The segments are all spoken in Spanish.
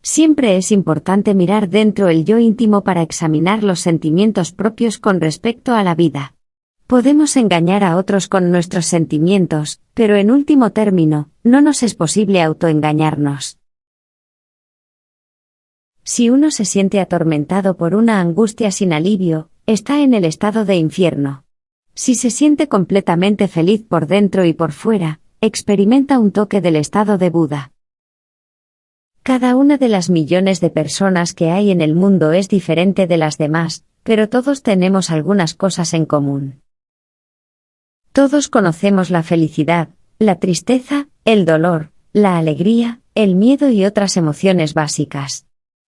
Siempre es importante mirar dentro el yo íntimo para examinar los sentimientos propios con respecto a la vida. Podemos engañar a otros con nuestros sentimientos, pero en último término, no nos es posible autoengañarnos. Si uno se siente atormentado por una angustia sin alivio, está en el estado de infierno. Si se siente completamente feliz por dentro y por fuera, experimenta un toque del estado de Buda. Cada una de las millones de personas que hay en el mundo es diferente de las demás, pero todos tenemos algunas cosas en común. Todos conocemos la felicidad, la tristeza, el dolor, la alegría, el miedo y otras emociones básicas.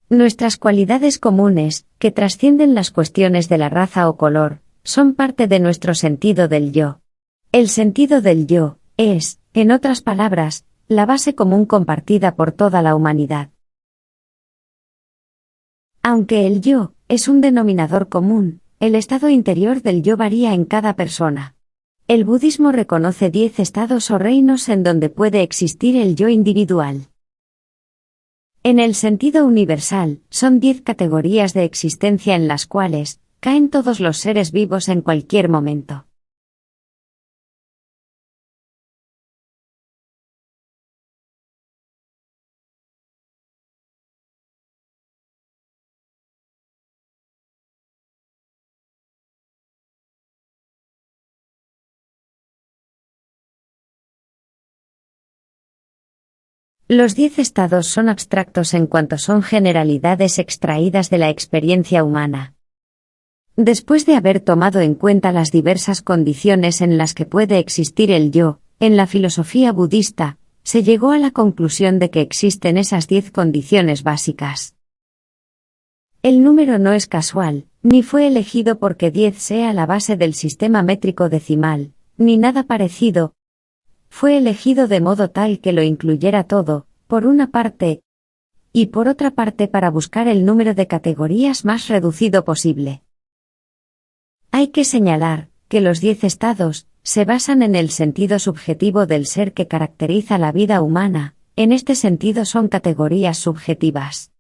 Nuestras cualidades comunes, que trascienden las cuestiones de la raza o color, son parte de nuestro sentido del yo. El sentido del yo es, en otras palabras, la base común compartida por toda la humanidad. Aunque el yo es un denominador común, el estado interior del yo varía en cada persona. El budismo reconoce 10 estados o reinos en donde puede existir el yo individual. En el sentido universal, son 10 categorías de existencia en las cuales caen todos los seres vivos en cualquier momento. Los 10 estados son abstractos en cuanto son generalidades extraídas de la experiencia humana. Después de haber tomado en cuenta las diversas condiciones en las que puede existir el yo, en la filosofía budista, se llegó a la conclusión de que existen esas 10 condiciones básicas. El número no es casual, ni fue elegido porque 10 sea la base del sistema métrico decimal, ni nada parecido. Fue elegido de modo tal que lo incluyera todo, por una parte, y por otra parte para buscar el número de categorías más reducido posible. Hay que señalar que los 10 estados se basan en el sentido subjetivo del ser que caracteriza la vida humana, en este sentido son categorías subjetivas.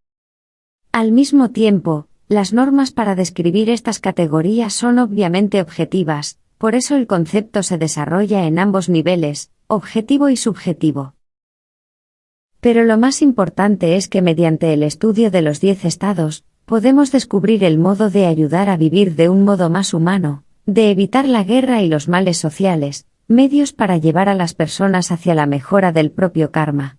Al mismo tiempo, las normas para describir estas categorías son obviamente objetivas, por eso el concepto se desarrolla en ambos niveles, objetivo y subjetivo. Pero lo más importante es que mediante el estudio de los 10 estados, podemos descubrir el modo de ayudar a vivir de un modo más humano, de evitar la guerra y los males sociales, medios para llevar a las personas hacia la mejora del propio karma.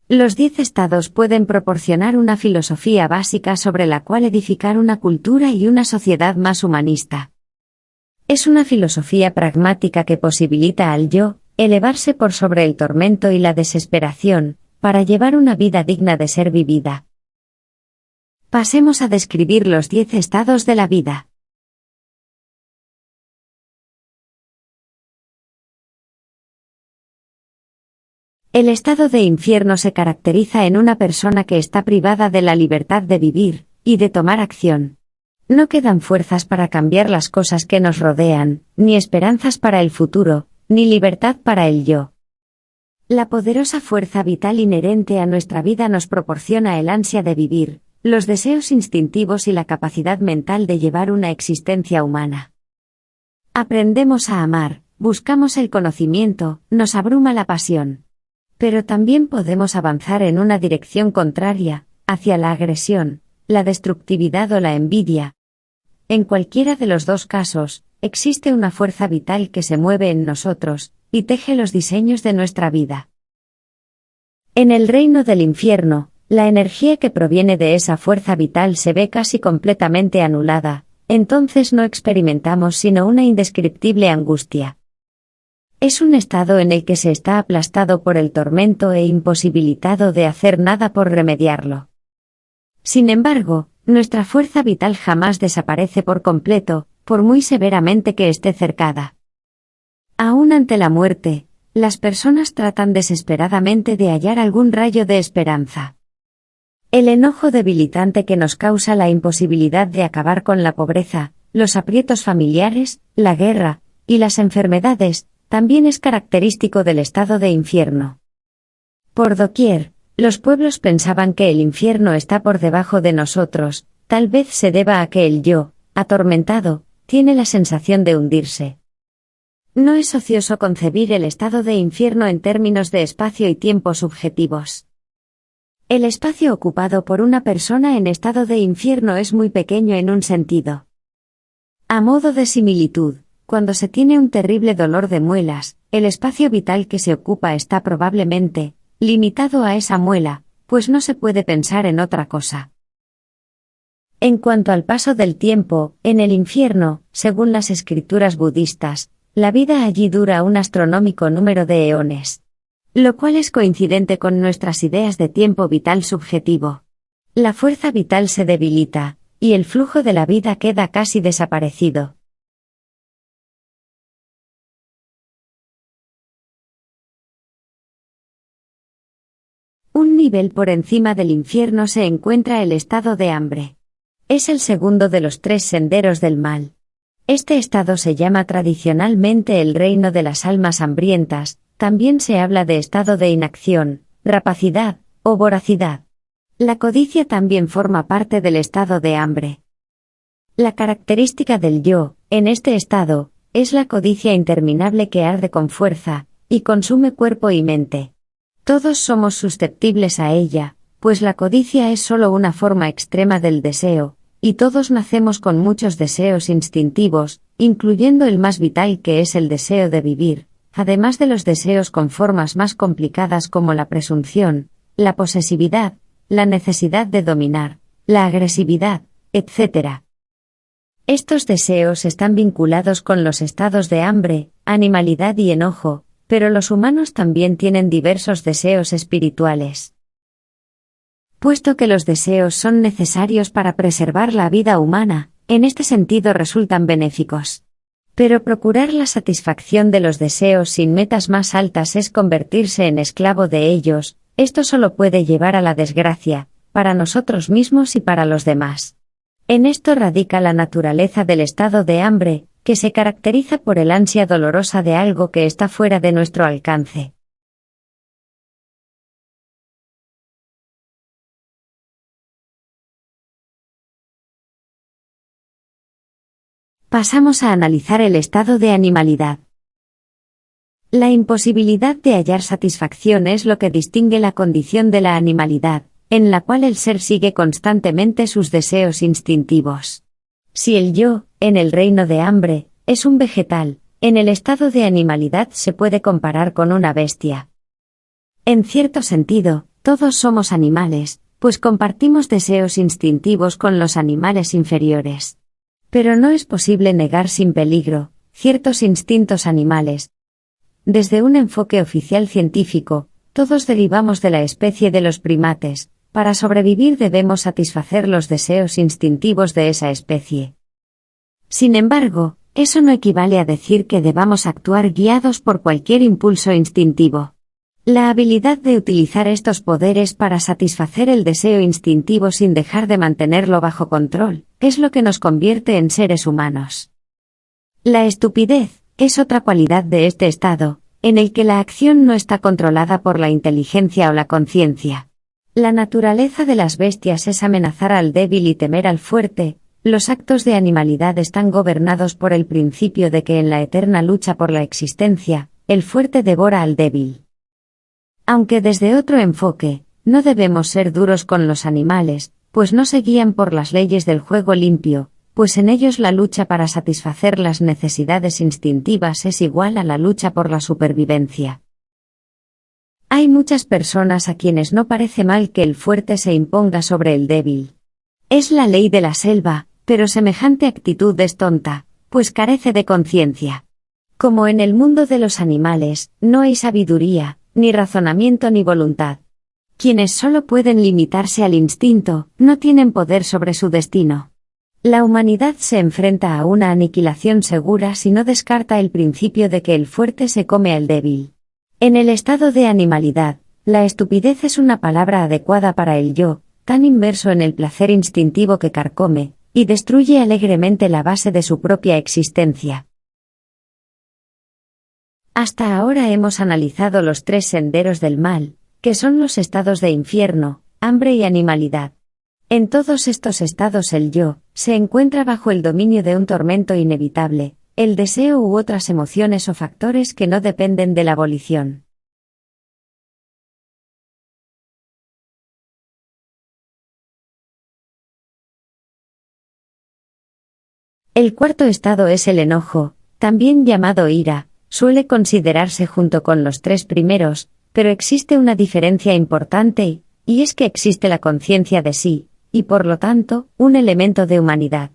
Los 10 estados pueden proporcionar una filosofía básica sobre la cual edificar una cultura y una sociedad más humanista. Es una filosofía pragmática que posibilita al yo elevarse por sobre el tormento y la desesperación, para llevar una vida digna de ser vivida. Pasemos a describir los 10 estados de la vida. El estado de infierno se caracteriza en una persona que está privada de la libertad de vivir y de tomar acción. No quedan fuerzas para cambiar las cosas que nos rodean, ni esperanzas para el futuro, ni libertad para el yo. La poderosa fuerza vital inherente a nuestra vida nos proporciona el ansia de vivir, los deseos instintivos y la capacidad mental de llevar una existencia humana. Aprendemos a amar, buscamos el conocimiento, nos abruma la pasión. Pero también podemos avanzar en una dirección contraria, hacia la agresión, la destructividad o la envidia. En cualquiera de los dos casos, existe una fuerza vital que se mueve en nosotros, y teje los diseños de nuestra vida. En el reino del infierno, la energía que proviene de esa fuerza vital se ve casi completamente anulada, entonces no experimentamos sino una indescriptible angustia. Es un estado en el que se está aplastado por el tormento e imposibilitado de hacer nada por remediarlo. Sin embargo, nuestra fuerza vital jamás desaparece por completo, por muy severamente que esté cercada. Aún ante la muerte, las personas tratan desesperadamente de hallar algún rayo de esperanza. El enojo debilitante que nos causa la imposibilidad de acabar con la pobreza, los aprietos familiares, la guerra y las enfermedades, también es característico del estado de infierno. Por doquier, Los pueblos pensaban que el infierno está por debajo de nosotros, tal vez se deba a que el yo, atormentado, tiene la sensación de hundirse. No es ocioso concebir el estado de infierno en términos de espacio y tiempo subjetivos. El espacio ocupado por una persona en estado de infierno es muy pequeño en un sentido. A modo de similitud, cuando se tiene un terrible dolor de muelas, el espacio vital que se ocupa está probablemente limitado a esa muela, pues no se puede pensar en otra cosa. En cuanto al paso del tiempo, en el infierno, según las escrituras budistas, la vida allí dura un astronómico número de eones. Lo cual es coincidente con nuestras ideas de tiempo vital subjetivo. La fuerza vital se debilita, y el flujo de la vida queda casi desaparecido. Un nivel por encima del infierno se encuentra el estado de hambre. Es el segundo de los 3 senderos del mal. Este estado se llama tradicionalmente el reino de las almas hambrientas, también se habla de estado de inacción, rapacidad, o voracidad. La codicia también forma parte del estado de hambre. La característica del yo, en este estado, es la codicia interminable que arde con fuerza, y consume cuerpo y mente. Todos somos susceptibles a ella, pues la codicia es solo una forma extrema del deseo, y todos nacemos con muchos deseos instintivos, incluyendo el más vital que es el deseo de vivir, además de los deseos con formas más complicadas como la presunción, la posesividad, la necesidad de dominar, la agresividad, etc. Estos deseos están vinculados con los estados de hambre, animalidad y enojo, pero los humanos también tienen diversos deseos espirituales. Puesto que los deseos son necesarios para preservar la vida humana, en este sentido resultan benéficos. Pero procurar la satisfacción de los deseos sin metas más altas es convertirse en esclavo de ellos, esto solo puede llevar a la desgracia, para nosotros mismos y para los demás. En esto radica la naturaleza del estado de hambre, que se caracteriza por el ansia dolorosa de algo que está fuera de nuestro alcance. Pasamos a analizar el estado de animalidad. La imposibilidad de hallar satisfacción es lo que distingue la condición de la animalidad, en la cual el ser sigue constantemente sus deseos instintivos. Si el yo, en el reino de hambre, es un vegetal, en el estado de animalidad se puede comparar con una bestia. En cierto sentido, todos somos animales, pues compartimos deseos instintivos con los animales inferiores. Pero no es posible negar sin peligro ciertos instintos animales. Desde un enfoque oficial científico, todos derivamos de la especie de los primates. Para sobrevivir debemos satisfacer los deseos instintivos de esa especie. Sin embargo, eso no equivale a decir que debamos actuar guiados por cualquier impulso instintivo. La habilidad de utilizar estos poderes para satisfacer el deseo instintivo sin dejar de mantenerlo bajo control, es lo que nos convierte en seres humanos. La estupidez es otra cualidad de este estado, en el que la acción no está controlada por la inteligencia o la conciencia. La naturaleza de las bestias es amenazar al débil y temer al fuerte. Los actos de animalidad están gobernados por el principio de que en la eterna lucha por la existencia, el fuerte devora al débil. Aunque desde otro enfoque, no debemos ser duros con los animales, pues no se guían por las leyes del juego limpio, pues en ellos la lucha para satisfacer las necesidades instintivas es igual a la lucha por la supervivencia. Hay muchas personas a quienes no parece mal que el fuerte se imponga sobre el débil. Es la ley de la selva, pero semejante actitud es tonta, pues carece de conciencia. Como en el mundo de los animales, no hay sabiduría, ni razonamiento ni voluntad. Quienes solo pueden limitarse al instinto, no tienen poder sobre su destino. La humanidad se enfrenta a una aniquilación segura si no descarta el principio de que el fuerte se come al débil. En el estado de animalidad, la estupidez es una palabra adecuada para el yo, tan inmerso en el placer instintivo que carcome, y destruye alegremente la base de su propia existencia. Hasta ahora hemos analizado los 3 senderos del mal, que son los estados de infierno, hambre y animalidad. En todos estos estados el yo se encuentra bajo el dominio de un tormento inevitable, el deseo u otras emociones o factores que no dependen de la volición. El cuarto estado es el enojo, también llamado ira, suele considerarse junto con los tres primeros, pero existe una diferencia importante, y es que existe la conciencia de sí, y por lo tanto, un elemento de humanidad.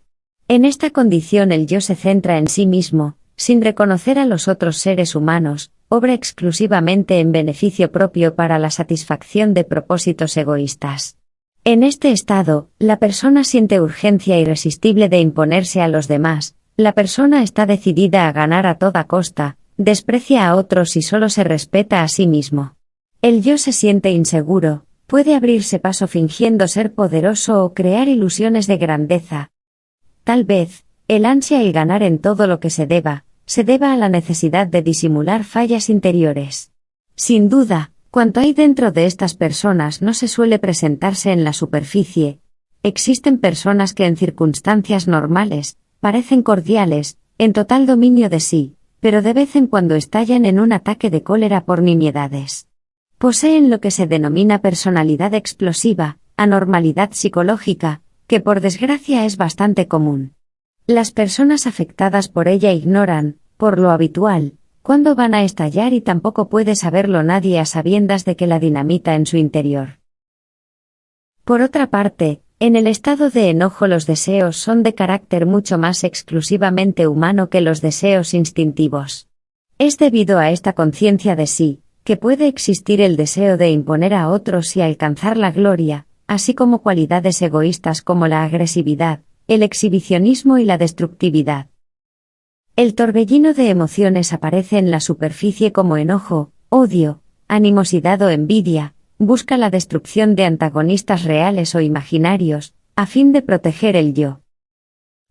En esta condición el yo se centra en sí mismo, sin reconocer a los otros seres humanos, obra exclusivamente en beneficio propio para la satisfacción de propósitos egoístas. En este estado, la persona siente urgencia irresistible de imponerse a los demás, la persona está decidida a ganar a toda costa, desprecia a otros y solo se respeta a sí mismo. El yo se siente inseguro, puede abrirse paso fingiendo ser poderoso o crear ilusiones de grandeza. Tal vez, el ansia y ganar en todo lo que se deba a la necesidad de disimular fallas interiores. Sin duda, cuanto hay dentro de estas personas no se suele presentarse en la superficie. Existen personas que en circunstancias normales, parecen cordiales, en total dominio de sí, pero de vez en cuando estallan en un ataque de cólera por nimiedades. Poseen lo que se denomina personalidad explosiva, anormalidad psicológica, que por desgracia es bastante común. Las personas afectadas por ella ignoran, por lo habitual, cuándo van a estallar y tampoco puede saberlo nadie a sabiendas de que la dinamita en su interior. Por otra parte, en el estado de enojo los deseos son de carácter mucho más exclusivamente humano que los deseos instintivos. Es debido a esta conciencia de sí, que puede existir el deseo de imponer a otros y alcanzar la gloria, así como cualidades egoístas como la agresividad, el exhibicionismo y la destructividad. El torbellino de emociones aparece en la superficie como enojo, odio, animosidad o envidia, busca la destrucción de antagonistas reales o imaginarios, a fin de proteger el yo.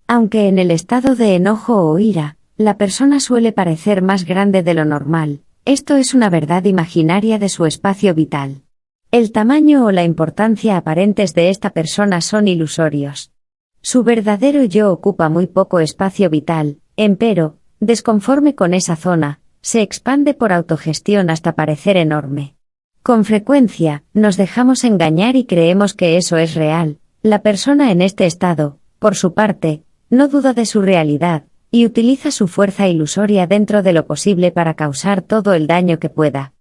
Aunque en el estado de enojo o ira, la persona suele parecer más grande de lo normal, esto es una verdad imaginaria de su espacio vital. El tamaño o la importancia aparentes de esta persona son ilusorios. Su verdadero yo ocupa muy poco espacio vital, empero, desconforme con esa zona, se expande por autogestión hasta parecer enorme. Con frecuencia, nos dejamos engañar y creemos que eso es real. La persona en este estado, por su parte, no duda de su realidad, y utiliza su fuerza ilusoria dentro de lo posible para causar todo el daño que pueda.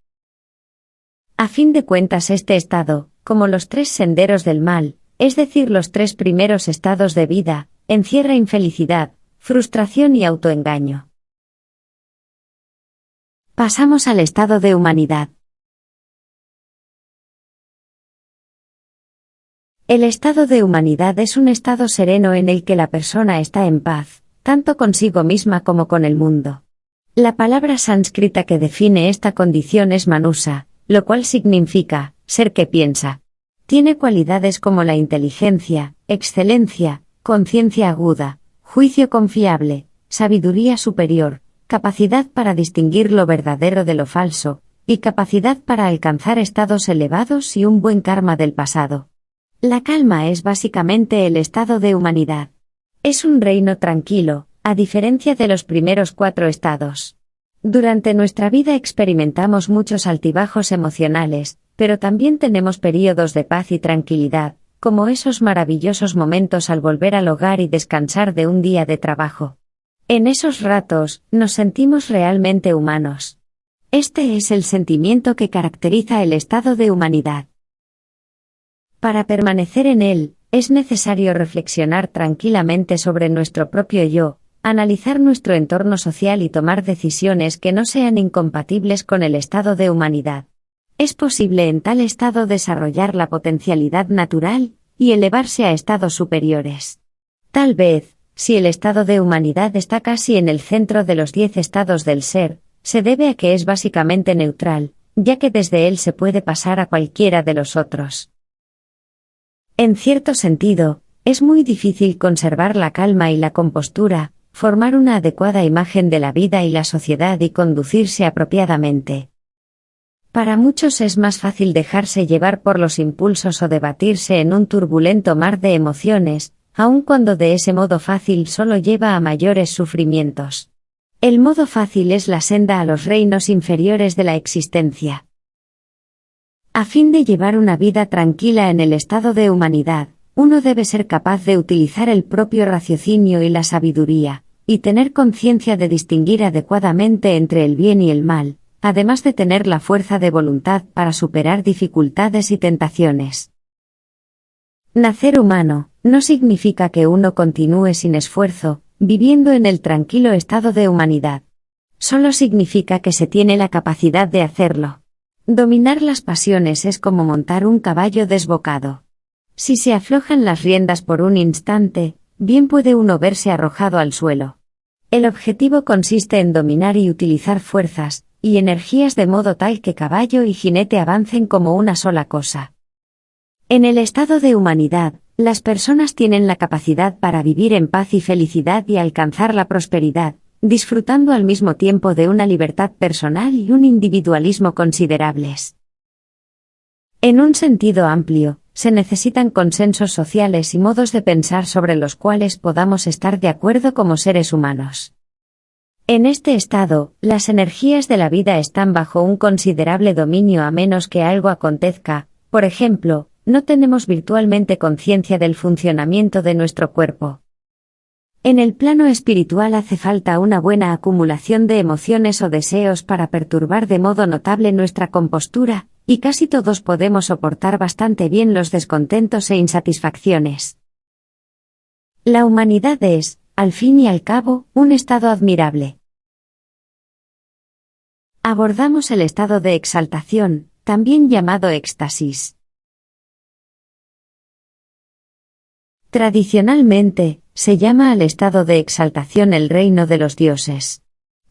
A fin de cuentas este estado, como los tres senderos del mal, es decir los tres primeros estados de vida, encierra infelicidad, frustración y autoengaño. Pasamos al estado de humanidad. El estado de humanidad es un estado sereno en el que la persona está en paz, tanto consigo misma como con el mundo. La palabra sánscrita que define esta condición es manusa, lo cual significa ser que piensa. Tiene cualidades como la inteligencia, excelencia, conciencia aguda, juicio confiable, sabiduría superior, capacidad para distinguir lo verdadero de lo falso, y capacidad para alcanzar estados elevados y un buen karma del pasado. La calma es básicamente el estado de humanidad. Es un reino tranquilo, a diferencia de los primeros 4 estados. Durante nuestra vida experimentamos muchos altibajos emocionales, pero también tenemos períodos de paz y tranquilidad, como esos maravillosos momentos al volver al hogar y descansar de un día de trabajo. En esos ratos, nos sentimos realmente humanos. Este es el sentimiento que caracteriza el estado de humanidad. Para permanecer en él, es necesario reflexionar tranquilamente sobre nuestro propio yo, analizar nuestro entorno social y tomar decisiones que no sean incompatibles con el estado de humanidad. Es posible en tal estado desarrollar la potencialidad natural y elevarse a estados superiores. Tal vez, si el estado de humanidad está casi en el centro de los 10 estados del ser, se debe a que es básicamente neutral, ya que desde él se puede pasar a cualquiera de los otros. En cierto sentido, es muy difícil conservar la calma y la compostura, formar una adecuada imagen de la vida y la sociedad y conducirse apropiadamente. Para muchos es más fácil dejarse llevar por los impulsos o debatirse en un turbulento mar de emociones, aun cuando de ese modo fácil solo lleva a mayores sufrimientos. El modo fácil es la senda a los reinos inferiores de la existencia. A fin de llevar una vida tranquila en el estado de humanidad, uno debe ser capaz de utilizar el propio raciocinio y la sabiduría, y tener conciencia de distinguir adecuadamente entre el bien y el mal, además de tener la fuerza de voluntad para superar dificultades y tentaciones. Nacer humano no significa que uno continúe sin esfuerzo, viviendo en el tranquilo estado de humanidad. Solo significa que se tiene la capacidad de hacerlo. Dominar las pasiones es como montar un caballo desbocado. Si se aflojan las riendas por un instante, bien puede uno verse arrojado al suelo. El objetivo consiste en dominar y utilizar fuerzas y energías de modo tal que caballo y jinete avancen como una sola cosa. En el estado de humanidad, las personas tienen la capacidad para vivir en paz y felicidad y alcanzar la prosperidad, disfrutando al mismo tiempo de una libertad personal y un individualismo considerables. En un sentido amplio, se necesitan consensos sociales y modos de pensar sobre los cuales podamos estar de acuerdo como seres humanos. En este estado, las energías de la vida están bajo un considerable dominio a menos que algo acontezca, por ejemplo, no tenemos virtualmente conciencia del funcionamiento de nuestro cuerpo. En el plano espiritual hace falta una buena acumulación de emociones o deseos para perturbar de modo notable nuestra compostura, y casi todos podemos soportar bastante bien los descontentos e insatisfacciones. La humanidad es, al fin y al cabo, un estado admirable. Abordamos el estado de exaltación, también llamado éxtasis. Tradicionalmente, se llama al estado de exaltación el reino de los dioses.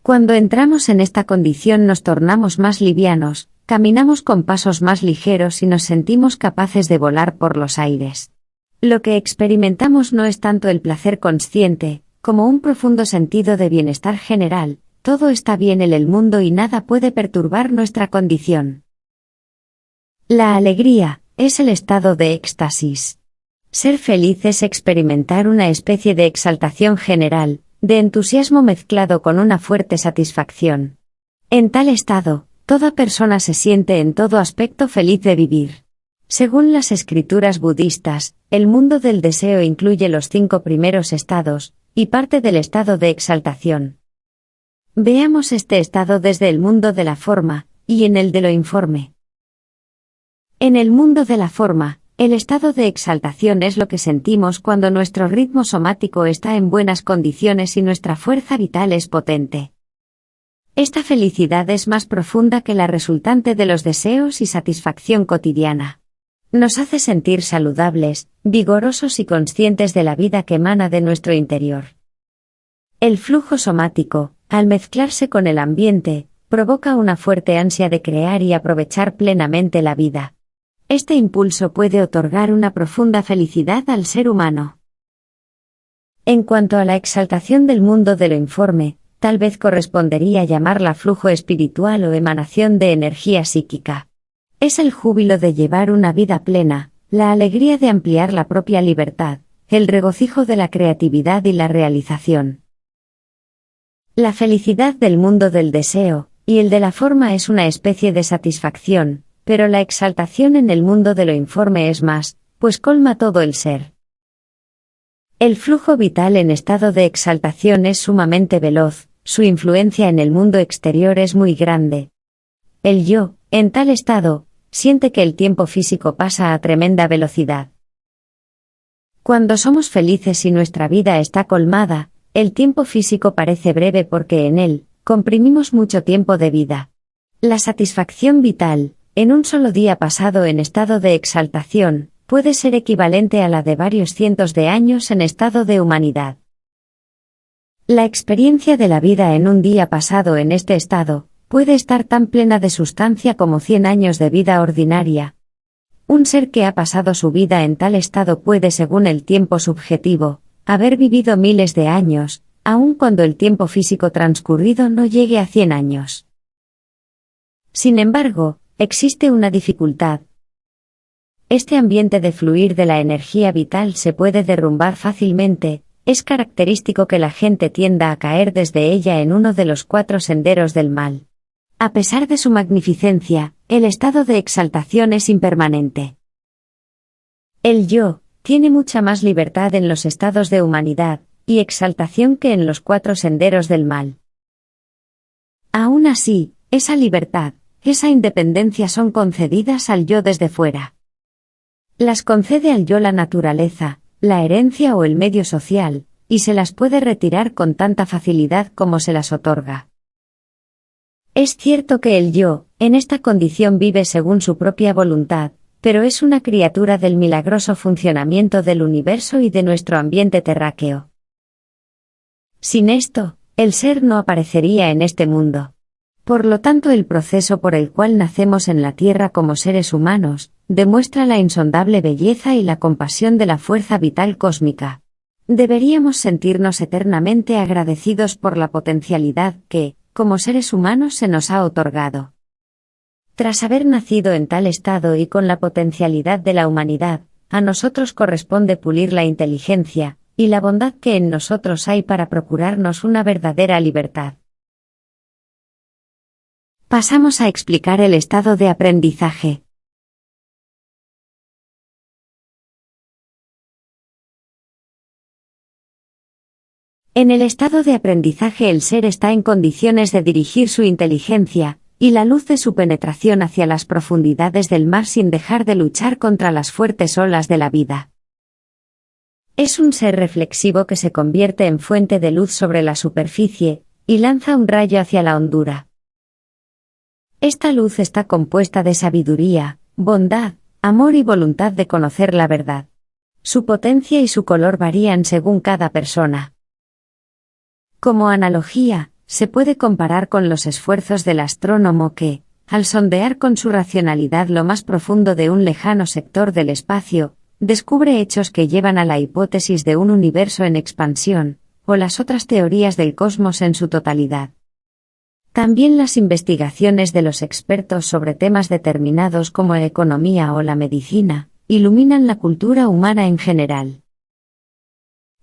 Cuando entramos en esta condición nos tornamos más livianos, caminamos con pasos más ligeros y nos sentimos capaces de volar por los aires. Lo que experimentamos no es tanto el placer consciente, como un profundo sentido de bienestar general. Todo está bien en el mundo y nada puede perturbar nuestra condición. La alegría es el estado de éxtasis. Ser feliz es experimentar una especie de exaltación general, de entusiasmo mezclado con una fuerte satisfacción. En tal estado, toda persona se siente en todo aspecto feliz de vivir. Según las escrituras budistas, el mundo del deseo incluye los 5 primeros estados, y parte del estado de exaltación. Veamos este estado desde el mundo de la forma, y en el de lo informe. En el mundo de la forma, el estado de exaltación es lo que sentimos cuando nuestro ritmo somático está en buenas condiciones y nuestra fuerza vital es potente. Esta felicidad es más profunda que la resultante de los deseos y satisfacción cotidiana. Nos hace sentir saludables, vigorosos y conscientes de la vida que emana de nuestro interior. El flujo somático, al mezclarse con el ambiente, provoca una fuerte ansia de crear y aprovechar plenamente la vida. Este impulso puede otorgar una profunda felicidad al ser humano. En cuanto a la exaltación del mundo de lo informe, tal vez correspondería llamarla flujo espiritual o emanación de energía psíquica. Es el júbilo de llevar una vida plena, la alegría de ampliar la propia libertad, el regocijo de la creatividad y la realización. La felicidad del mundo del deseo, y el de la forma es una especie de satisfacción, pero la exaltación en el mundo de lo informe es más, pues colma todo el ser. El flujo vital en estado de exaltación es sumamente veloz, su influencia en el mundo exterior es muy grande. El yo, en tal estado, siente que el tiempo físico pasa a tremenda velocidad. Cuando somos felices y nuestra vida está colmada, el tiempo físico parece breve porque en él, comprimimos mucho tiempo de vida. La satisfacción vital, en un solo día pasado en estado de exaltación, puede ser equivalente a la de varios cientos de años en estado de humanidad. La experiencia de la vida en un día pasado en este estado, puede estar tan plena de sustancia como 100 años de vida ordinaria. Un ser que ha pasado su vida en tal estado puede, según el tiempo subjetivo, haber vivido miles de años, aun cuando el tiempo físico transcurrido no llegue a 100 años. Sin embargo, existe una dificultad. Este ambiente de fluir de la energía vital se puede derrumbar fácilmente. Es característico que la gente tienda a caer desde ella en uno de los 4 senderos del mal. A pesar de su magnificencia, el estado de exaltación es impermanente. El yo tiene mucha más libertad en los estados de humanidad y exaltación que en los 4 senderos del mal. Aún así, esa libertad, esa independencia son concedidas al yo desde fuera. Las concede al yo la naturaleza, la herencia o el medio social, y se las puede retirar con tanta facilidad como se las otorga. Es cierto que el yo, en esta condición vive según su propia voluntad, pero es una criatura del milagroso funcionamiento del universo y de nuestro ambiente terráqueo. Sin esto, el ser no aparecería en este mundo. Por lo tanto, el proceso por el cual nacemos en la Tierra como seres humanos, demuestra la insondable belleza y la compasión de la fuerza vital cósmica. Deberíamos sentirnos eternamente agradecidos por la potencialidad que, como seres humanos, se nos ha otorgado. Tras haber nacido en tal estado y con la potencialidad de la humanidad, a nosotros corresponde pulir la inteligencia y la bondad que en nosotros hay para procurarnos una verdadera libertad. Pasamos a explicar el estado de aprendizaje. En el estado de aprendizaje el ser está en condiciones de dirigir su inteligencia y la luz de su penetración hacia las profundidades del mar sin dejar de luchar contra las fuertes olas de la vida. Es un ser reflexivo que se convierte en fuente de luz sobre la superficie y lanza un rayo hacia la hondura. Esta luz está compuesta de sabiduría, bondad, amor y voluntad de conocer la verdad. Su potencia y su color varían según cada persona. Como analogía, se puede comparar con los esfuerzos del astrónomo que, al sondear con su racionalidad lo más profundo de un lejano sector del espacio, descubre hechos que llevan a la hipótesis de un universo en expansión, o las otras teorías del cosmos en su totalidad. También las investigaciones de los expertos sobre temas determinados como la economía o la medicina, iluminan la cultura humana en general.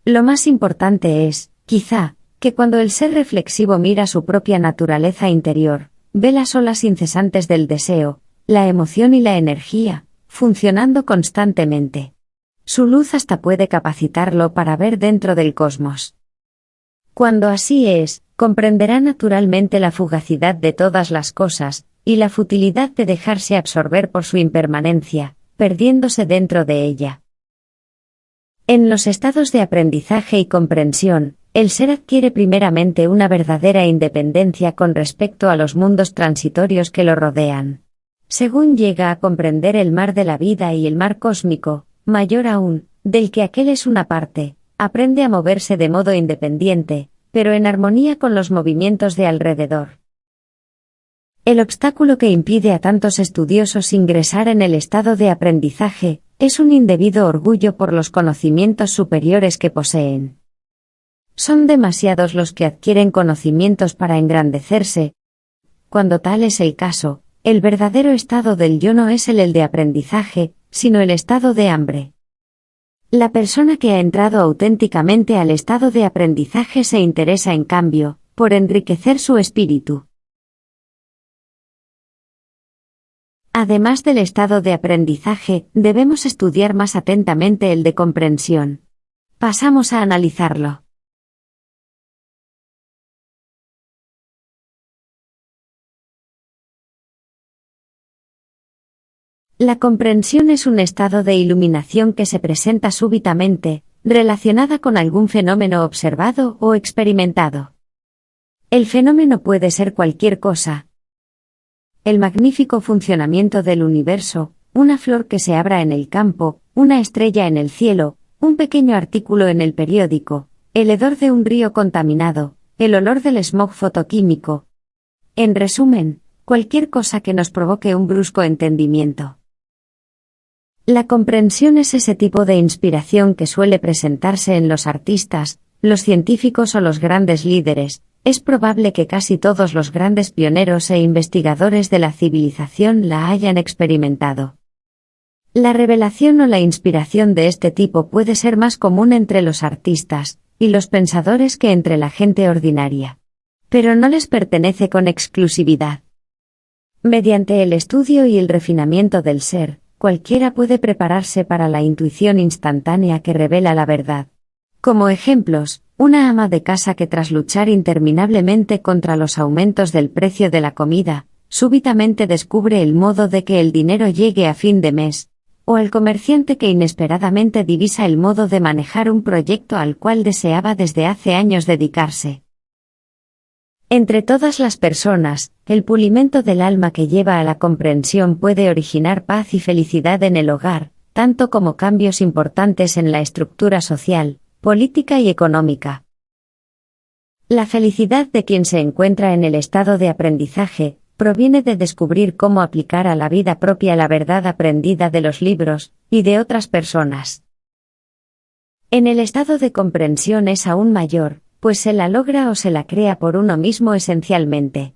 Lo más importante es, quizá, que cuando el ser reflexivo mira su propia naturaleza interior, ve las olas incesantes del deseo, la emoción y la energía, funcionando constantemente. Su luz hasta puede capacitarlo para ver dentro del cosmos. Cuando así es, comprenderá naturalmente la fugacidad de todas las cosas, y la futilidad de dejarse absorber por su impermanencia, perdiéndose dentro de ella. En los estados de aprendizaje y comprensión, el ser adquiere primeramente una verdadera independencia con respecto a los mundos transitorios que lo rodean. Según llega a comprender el mar de la vida y el mar cósmico, mayor aún, del que aquel es una parte, aprende a moverse de modo independiente, pero en armonía con los movimientos de alrededor. El obstáculo que impide a tantos estudiosos ingresar en el estado de aprendizaje es un indebido orgullo por los conocimientos superiores que poseen. Son demasiados los que adquieren conocimientos para engrandecerse. Cuando tal es el caso, el verdadero estado del yo no es el de aprendizaje, sino el estado de hambre. La persona que ha entrado auténticamente al estado de aprendizaje se interesa en cambio, por enriquecer su espíritu. Además del estado de aprendizaje, debemos estudiar más atentamente el de comprensión. Pasamos a analizarlo. La comprensión es un estado de iluminación que se presenta súbitamente, relacionada con algún fenómeno observado o experimentado. El fenómeno puede ser cualquier cosa. El magnífico funcionamiento del universo, una flor que se abra en el campo, una estrella en el cielo, un pequeño artículo en el periódico, el hedor de un río contaminado, el olor del smog fotoquímico. En resumen, cualquier cosa que nos provoque un brusco entendimiento. La comprensión es ese tipo de inspiración que suele presentarse en los artistas, los científicos o los grandes líderes, es probable que casi todos los grandes pioneros e investigadores de la civilización la hayan experimentado. La revelación o la inspiración de este tipo puede ser más común entre los artistas y los pensadores que entre la gente ordinaria. Pero no les pertenece con exclusividad. Mediante el estudio y el refinamiento del ser, cualquiera puede prepararse para la intuición instantánea que revela la verdad. Como ejemplos, una ama de casa que tras luchar interminablemente contra los aumentos del precio de la comida, súbitamente descubre el modo de que el dinero llegue a fin de mes, o el comerciante que inesperadamente divisa el modo de manejar un proyecto al cual deseaba desde hace años dedicarse. Entre todas las personas, el pulimento del alma que lleva a la comprensión puede originar paz y felicidad en el hogar, tanto como cambios importantes en la estructura social, política y económica. La felicidad de quien se encuentra en el estado de aprendizaje, proviene de descubrir cómo aplicar a la vida propia la verdad aprendida de los libros y de otras personas. En el estado de comprensión es aún mayor, pues se la logra o se la crea por uno mismo esencialmente.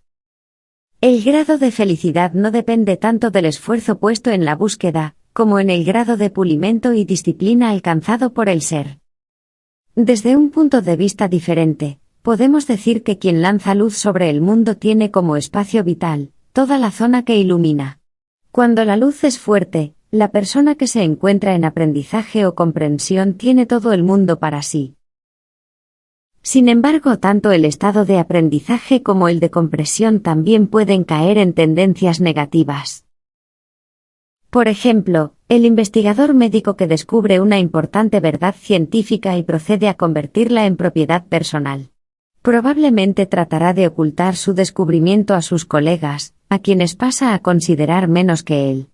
El grado de felicidad no depende tanto del esfuerzo puesto en la búsqueda, como en el grado de pulimento y disciplina alcanzado por el ser. Desde un punto de vista diferente, podemos decir que quien lanza luz sobre el mundo tiene como espacio vital toda la zona que ilumina. Cuando la luz es fuerte, la persona que se encuentra en aprendizaje o comprensión tiene todo el mundo para sí. Sin embargo, tanto el estado de aprendizaje como el de compresión también pueden caer en tendencias negativas. Por ejemplo, el investigador médico que descubre una importante verdad científica y procede a convertirla en propiedad personal. Probablemente tratará de ocultar su descubrimiento a sus colegas, a quienes pasa a considerar menos que él.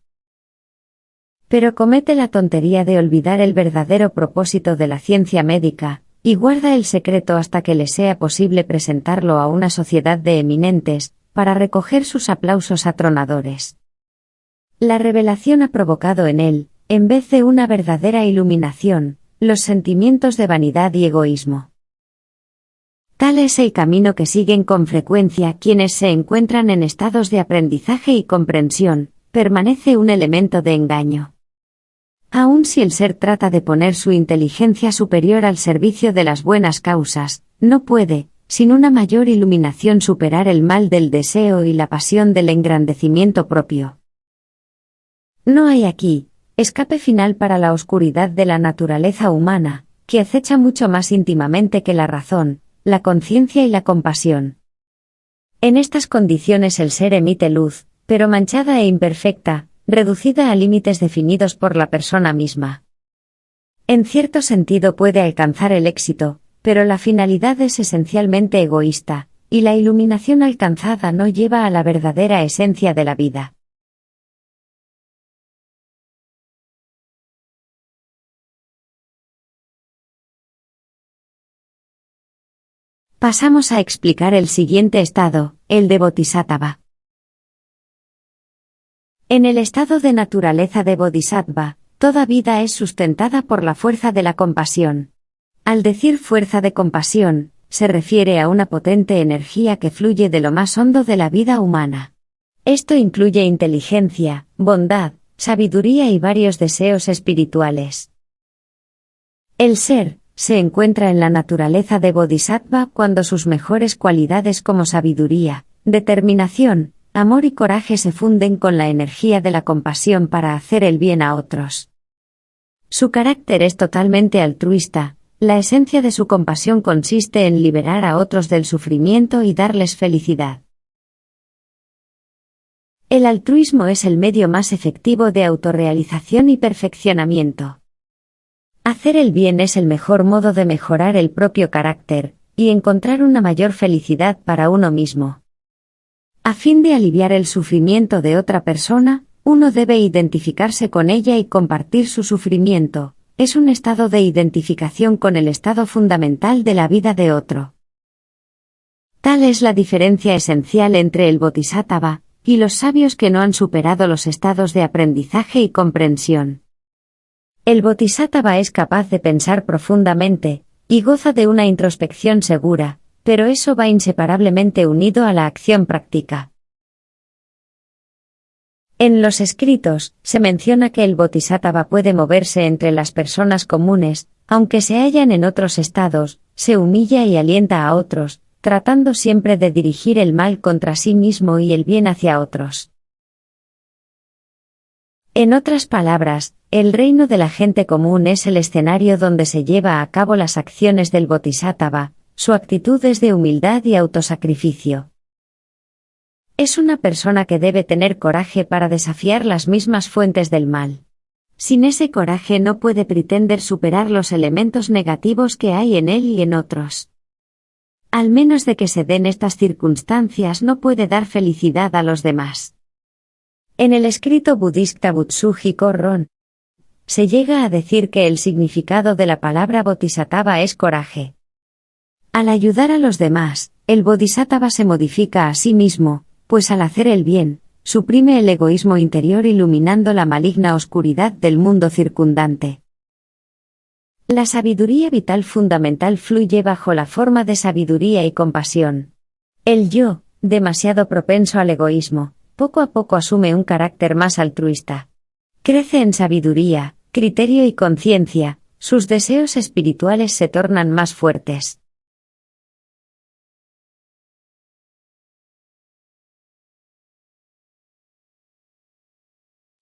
Pero comete la tontería de olvidar el verdadero propósito de la ciencia médica, y guarda el secreto hasta que le sea posible presentarlo a una sociedad de eminentes, para recoger sus aplausos atronadores. La revelación ha provocado en él, en vez de una verdadera iluminación, los sentimientos de vanidad y egoísmo. Tal es el camino que siguen con frecuencia quienes se encuentran en estados de aprendizaje y comprensión, permanece un elemento de engaño. Aun si el ser trata de poner su inteligencia superior al servicio de las buenas causas, no puede, sin una mayor iluminación, superar el mal del deseo y la pasión del engrandecimiento propio. No hay aquí escape final para la oscuridad de la naturaleza humana, que acecha mucho más íntimamente que la razón, la conciencia y la compasión. En estas condiciones el ser emite luz, pero manchada e imperfecta, reducida a límites definidos por la persona misma. En cierto sentido puede alcanzar el éxito, pero la finalidad es esencialmente egoísta, y la iluminación alcanzada no lleva a la verdadera esencia de la vida. Pasamos a explicar el siguiente estado, el de Bodhisattva. En el estado de naturaleza de Bodhisattva, toda vida es sustentada por la fuerza de la compasión. Al decir fuerza de compasión, se refiere a una potente energía que fluye de lo más hondo de la vida humana. Esto incluye inteligencia, bondad, sabiduría y varios deseos espirituales. El ser se encuentra en la naturaleza de Bodhisattva cuando sus mejores cualidades como sabiduría, determinación, amor y coraje se funden con la energía de la compasión para hacer el bien a otros. Su carácter es totalmente altruista, la esencia de su compasión consiste en liberar a otros del sufrimiento y darles felicidad. El altruismo es el medio más efectivo de autorrealización y perfeccionamiento. Hacer el bien es el mejor modo de mejorar el propio carácter y encontrar una mayor felicidad para uno mismo. A fin de aliviar el sufrimiento de otra persona, uno debe identificarse con ella y compartir su sufrimiento. Es un estado de identificación con el estado fundamental de la vida de otro. Tal es la diferencia esencial entre el Bodhisattva y los sabios que no han superado los estados de aprendizaje y comprensión. El Bodhisattva es capaz de pensar profundamente, y goza de una introspección segura, pero eso va inseparablemente unido a la acción práctica. En los escritos, se menciona que el bodhisattva puede moverse entre las personas comunes, aunque se hallan en otros estados, se humilla y alienta a otros, tratando siempre de dirigir el mal contra sí mismo y el bien hacia otros. En otras palabras, el reino de la gente común es el escenario donde se lleva a cabo las acciones del bodhisattva, su actitud es de humildad y autosacrificio. Es una persona que debe tener coraje para desafiar las mismas fuentes del mal. Sin ese coraje no puede pretender superar los elementos negativos que hay en él y en otros. Al menos de que se den estas circunstancias no puede dar felicidad a los demás. En el escrito budista Butsuji Korron, se llega a decir que el significado de la palabra bodhisattva es coraje. Al ayudar a los demás, el bodhisattva se modifica a sí mismo, pues al hacer el bien, suprime el egoísmo interior iluminando la maligna oscuridad del mundo circundante. La sabiduría vital fundamental fluye bajo la forma de sabiduría y compasión. El yo, demasiado propenso al egoísmo, poco a poco asume un carácter más altruista. Crece en sabiduría, criterio y conciencia, sus deseos espirituales se tornan más fuertes.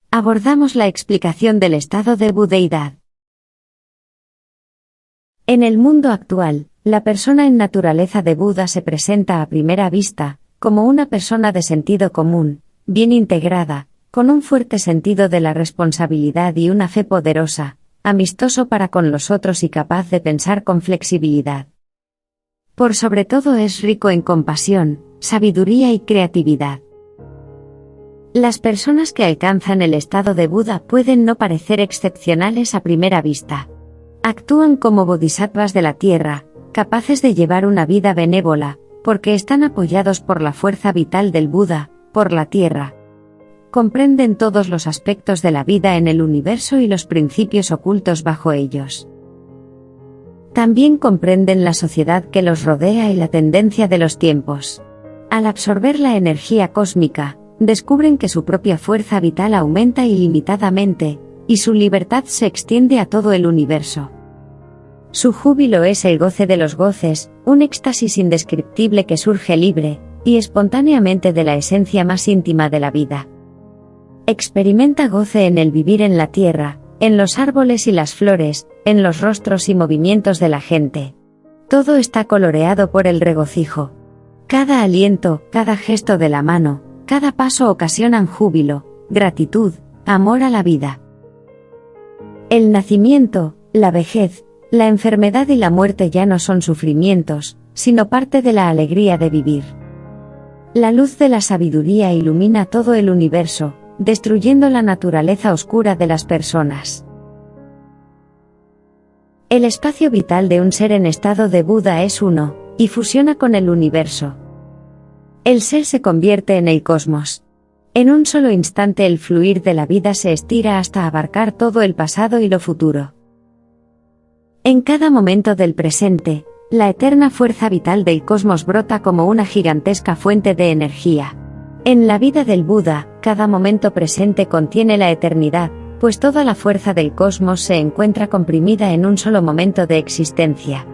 Abordamos la explicación del estado de budeidad. En el mundo actual, la persona en naturaleza de Buda se presenta a primera vista, como una persona de sentido común, bien integrada, con un fuerte sentido de la responsabilidad y una fe poderosa, amistoso para con los otros y capaz de pensar con flexibilidad. Por sobre todo es rico en compasión, sabiduría y creatividad. Las personas que alcanzan el estado de Buda pueden no parecer excepcionales a primera vista. Actúan como bodhisattvas de la tierra, capaces de llevar una vida benévola, porque están apoyados por la fuerza vital del Buda, por la tierra. Comprenden todos los aspectos de la vida en el universo y los principios ocultos bajo ellos. También comprenden la sociedad que los rodea y la tendencia de los tiempos. Al absorber la energía cósmica, descubren que su propia fuerza vital aumenta ilimitadamente, y su libertad se extiende a todo el universo. Su júbilo es el goce de los goces, un éxtasis indescriptible que surge libre y espontáneamente de la esencia más íntima de la vida. Experimenta goce en el vivir en la tierra, en los árboles y las flores, en los rostros y movimientos de la gente. Todo está coloreado por el regocijo. Cada aliento, cada gesto de la mano, cada paso ocasionan júbilo, gratitud, amor a la vida. El nacimiento, la vejez, la enfermedad y la muerte ya no son sufrimientos, sino parte de la alegría de vivir. La luz de la sabiduría ilumina todo el universo, destruyendo la naturaleza oscura de las personas. El espacio vital de un ser en estado de Buda es uno, y fusiona con el universo. El ser se convierte en el cosmos. En un solo instante el fluir de la vida se estira hasta abarcar todo el pasado y lo futuro. En cada momento del presente, la eterna fuerza vital del cosmos brota como una gigantesca fuente de energía. En la vida del Buda, cada momento presente contiene la eternidad, pues toda la fuerza del cosmos se encuentra comprimida en un solo momento de existencia.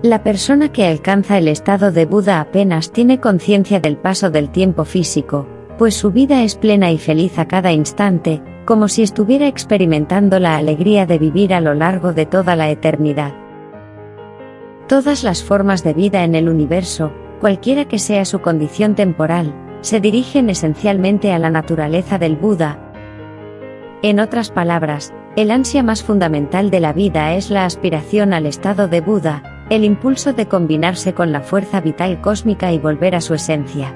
La persona que alcanza el estado de Buda apenas tiene conciencia del paso del tiempo físico, pues su vida es plena y feliz a cada instante, como si estuviera experimentando la alegría de vivir a lo largo de toda la eternidad. Todas las formas de vida en el universo, cualquiera que sea su condición temporal, se dirigen esencialmente a la naturaleza del Buda. En otras palabras, el ansia más fundamental de la vida es la aspiración al estado de Buda, el impulso de combinarse con la fuerza vital cósmica y volver a su esencia.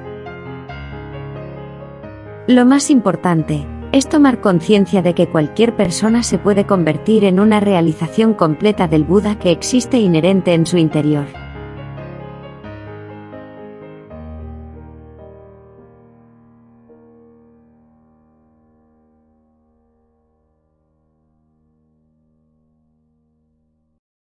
Lo más importante es tomar conciencia de que cualquier persona se puede convertir en una realización completa del Buda que existe inherente en su interior.